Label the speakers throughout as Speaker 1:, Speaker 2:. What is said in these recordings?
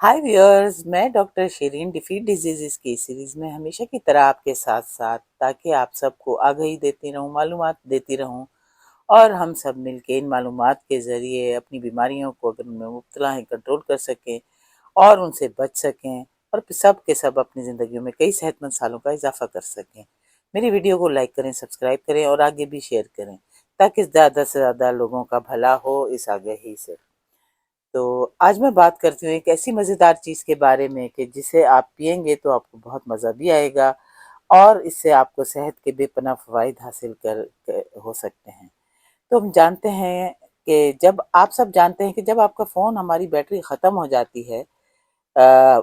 Speaker 1: हाय viewers, मैं doctor Sherin defeat disease की series में हमेशा की तरह आपके साथ साथ, ताकि आप सबको आगाही देती रहूं, मालूमात देती रहूं और हम सब मिलके इन मालूमात के ज़रिए अपनी बीमारियों को, अगर उनमें मुब्तला हैं, कंट्रोल कर सकें और उनसे बच सकें और सब के सब अपनी ज़िंदगियों में कई सेहतमंद सालों का इजाफा कर सकें। मेरी वीडियो को लाइक करें, सब्सक्राइब करें और आगे भी शेयर करें, ताकि ज़्यादा से ज़्यादा लोगों का भला हो इस आगाही से। तो आज मैं बात करती हूँ एक ऐसी मज़ेदार चीज़ के बारे में कि जिसे आप पिएंगे तो आपको बहुत मज़ा भी आएगा और इससे आपको सेहत के बेपनाह फ़वाइद हासिल हो सकते हैं। तो हम जानते हैं कि जब आप सब जानते हैं कि जब आपका फ़ोन, हमारी बैटरी ख़त्म हो जाती है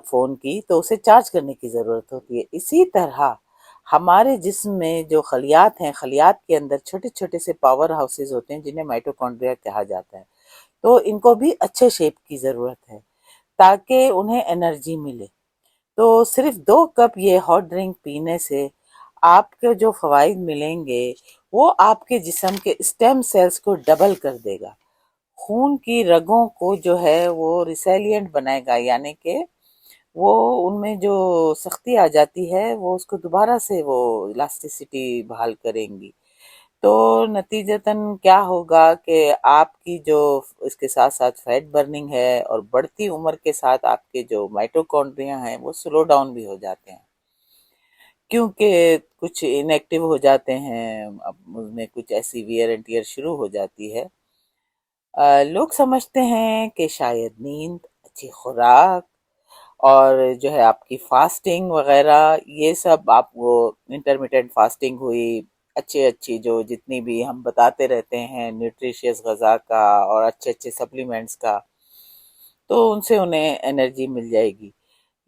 Speaker 1: फ़ोन की, तो उसे चार्ज करने की ज़रूरत होती है। इसी तरह हमारे जिस्म में जो खलियात हैं, खलियात के अंदर छोटे छोटे से पावर हाउसेज होते हैं जिन्हें माइटोकॉन्ड्रिया कहा जाता है। तो इनको भी अच्छे शेप की ज़रूरत है ताकि उन्हें एनर्जी मिले। तो सिर्फ 2 कप ये हॉट ड्रिंक पीने से आपके जो फ़वाइद मिलेंगे, वो आपके जिस्म के स्टेम सेल्स को डबल कर देगा। खून की रगों को जो है वो रिसेलिएंट बनाएगा, यानी कि वो उनमें जो सख्ती आ जाती है वो उसको दोबारा से वो इलास्टिसिटी बहाल करेंगी। तो नतीजतन क्या होगा कि आपकी जो इसके साथ साथ फैट बर्निंग है और बढ़ती उम्र के साथ आपके जो माइटोकॉन्ड्रिया हैं वो स्लो डाउन भी हो जाते हैं, क्योंकि कुछ इनएक्टिव हो जाते हैं। अब उनमें कुछ ऐसी वियर एंड टियर शुरू हो जाती है। लोग समझते हैं कि शायद नींद, अच्छी खुराक और जो है आपकी फास्टिंग वगैरह, ये सब आप वो इंटरमिटेंट फास्टिंग हुई, अच्छी अच्छी जो जितनी भी हम बताते रहते हैं न्यूट्रिशियस गज़ा का और अच्छे अच्छे सप्लीमेंट्स का, तो उनसे उन्हें एनर्जी मिल जाएगी।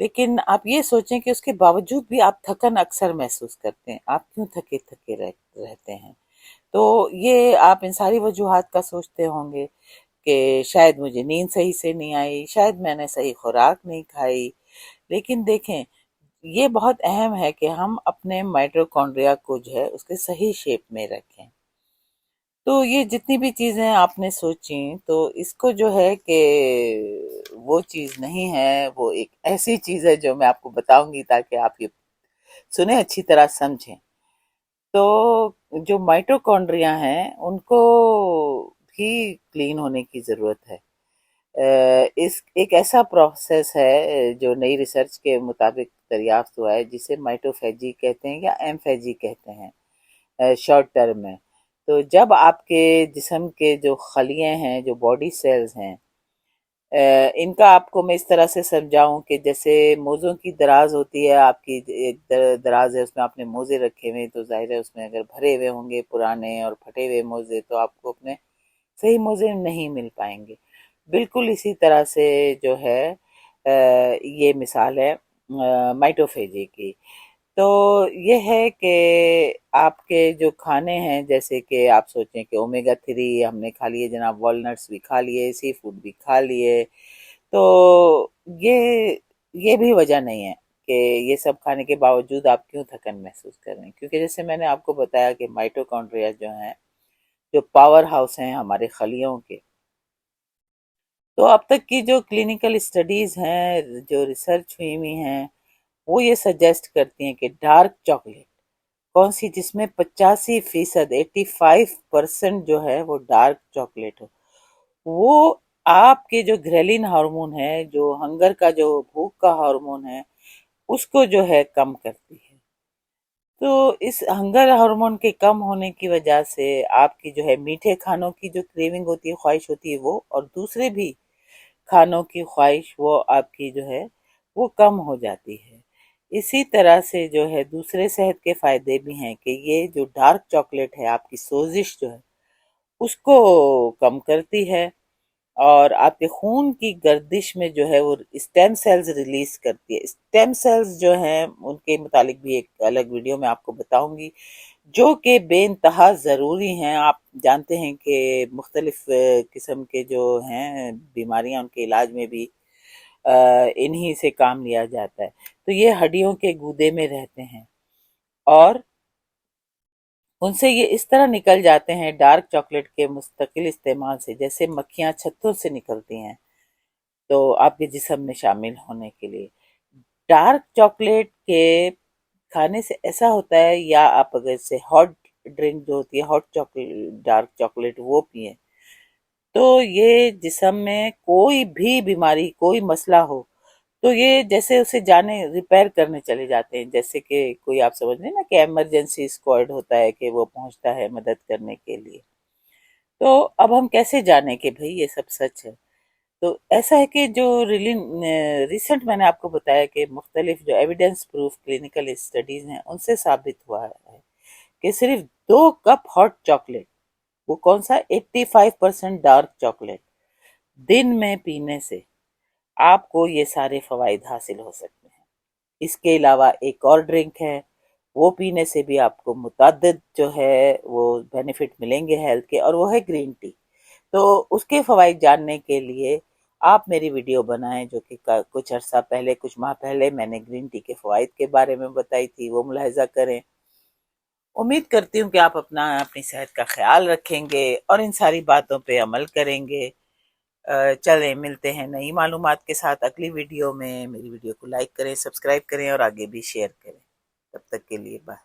Speaker 1: लेकिन आप ये सोचें कि उसके बावजूद भी आप थकन अक्सर महसूस करते हैं। आप क्यों थके थके रहते हैं? तो ये आप इन सारी वजूहात का सोचते होंगे कि शायद मुझे नींद सही से नहीं आई, शायद मैंने सही खुराक नहीं खाई। लेकिन देखें, ये बहुत अहम है कि हम अपने माइटोकॉन्ड्रिया को जो है उसके सही शेप में रखें। तो ये जितनी भी चीज़ें आपने सोची, तो इसको जो है कि वो चीज़ नहीं है, वो एक ऐसी चीज़ है जो मैं आपको बताऊंगी ताकि आप ये सुने, अच्छी तरह समझें। तो जो माइटोकॉन्ड्रिया हैं उनको भी क्लीन होने की ज़रूरत है। इस एक ऐसा प्रोसेस है जो नई रिसर्च के मुताबिक दरियाफ्त हुआ है, जिसे माइटोफेजी कहते हैं या एम्फेजी कहते हैं शॉर्ट टर्म में। तो जब आपके जिस्म के जो खलिए हैं, जो बॉडी सेल्स हैं, इनका आपको मैं इस तरह से समझाऊं कि जैसे मोज़ों की दराज होती है, आपकी एक दराज है, उसमें आपने मोज़े रखे हुए हैं, तो जाहिर है उसमें अगर भरे हुए होंगे पुराने और फटे हुए मोज़े, तो आपको अपने सही मोज़े नहीं मिल पाएंगे। बिल्कुल इसी तरह से जो है ये मिसाल है माइटोफेजी की। तो ये है कि आपके जो खाने हैं, जैसे कि आप सोचें कि ओमेगा 3 हमने खा लिए जनाब, वॉलनट्स भी खा लिए, सी फूड भी खा लिए, तो ये ये भी वजह नहीं है कि ये सब खाने के बावजूद आप क्यों थकन महसूस कर रहे हैं। क्योंकि जैसे मैंने आपको बताया कि माइटोकॉन्ड्रिया जो हैं, जो पावर हाउस हैं हमारे खलियों के, तो अब तक की जो क्लिनिकल स्टडीज़ हैं, जो रिसर्च हुई हुई हैं, वो ये सजेस्ट करती हैं कि डार्क चॉकलेट, कौन सी, जिसमें 85% 85% जो है वो डार्क चॉकलेट हो, वो आपके जो ग्रेलिन हार्मोन है, जो हंगर का, जो भूख का हार्मोन है, उसको जो है कम करती है। तो इस हंगर हार्मोन के कम होने की वजह से आपकी जो है मीठे खानों की जो क्रेविंग होती है, ख्वाहिश होती है, वो और दूसरे भी खानों की ख्वाहिश, वो आपकी जो है वो कम हो जाती है। इसी तरह से जो है दूसरे सेहत के फायदे भी हैं कि ये जो डार्क चॉकलेट है, आपकी सोजिश जो है उसको कम करती है और आपके खून की गर्दिश में जो है वो स्टेम सेल्स रिलीज करती है। स्टेम सेल्स जो हैं उनके मुतालिक भी एक अलग वीडियो में आपको बताऊंगी, जो कि बेइंतहा ज़रूरी हैं। आप जानते हैं कि मुख्तलिफ किस्म के जो हैं बीमारियां, उनके इलाज में भी इन्हीं से काम लिया जाता है। तो ये हड्डियों के गूदे में रहते हैं और उनसे ये इस तरह निकल जाते हैं डार्क चॉकलेट के मुस्तकिल इस्तेमाल से, जैसे मक्खियाँ छत्तों से निकलती हैं। तो आपके जिस्म में शामिल होने के लिए। डार्क चॉकलेट के खाने से ऐसा होता है, या आप अगर से हॉट ड्रिंक जो होती है, हॉट चॉकलेट, डार्क चॉकलेट वो पिए, तो ये जिस्म में कोई भी बीमारी, कोई मसला हो, तो ये जैसे उसे जाने रिपेयर करने चले जाते हैं। जैसे कि कोई, आप समझ रहे हैं ना कि इमरजेंसी स्क्वाड होता है, कि वो पहुंचता है मदद करने के लिए। तो अब हम कैसे जाने कि भाई ये सब सच है? तो ऐसा है कि जो रिसेंट मैंने आपको बताया कि मुख्तलिफ जो एविडेंस प्रूफ क्लिनिकल स्टडीज हैं, उनसे साबित हुआ है कि सिर्फ 2 कप हॉट चॉकलेट, वो कौन सा, 85% डार्क चॉकलेट, दिन में पीने से आपको ये सारे फवाइद हासिल हो सकते हैं। इसके अलावा एक और ड्रिंक है, वो पीने से भी आपको मुतअद्दिद जो है वो बेनिफिट मिलेंगे हेल्थ के, और वो है ग्रीन टी। तो उसके फवाइद जानने के लिए आप मेरी वीडियो बनाएं, जो कि कुछ अरसा पहले, कुछ माह पहले मैंने ग्रीन टी के फवाइद के बारे में बताई थी, वो मुलाहिजा करें। उम्मीद करती हूँ कि आप अपनी सेहत का ख्याल रखेंगे और इन सारी बातों पे अमल करेंगे। चलें, मिलते हैं नई मालूमात के साथ अगली वीडियो में। मेरी वीडियो को लाइक करें, सब्सक्राइब करें और आगे भी शेयर करें। तब तक के लिए बाय।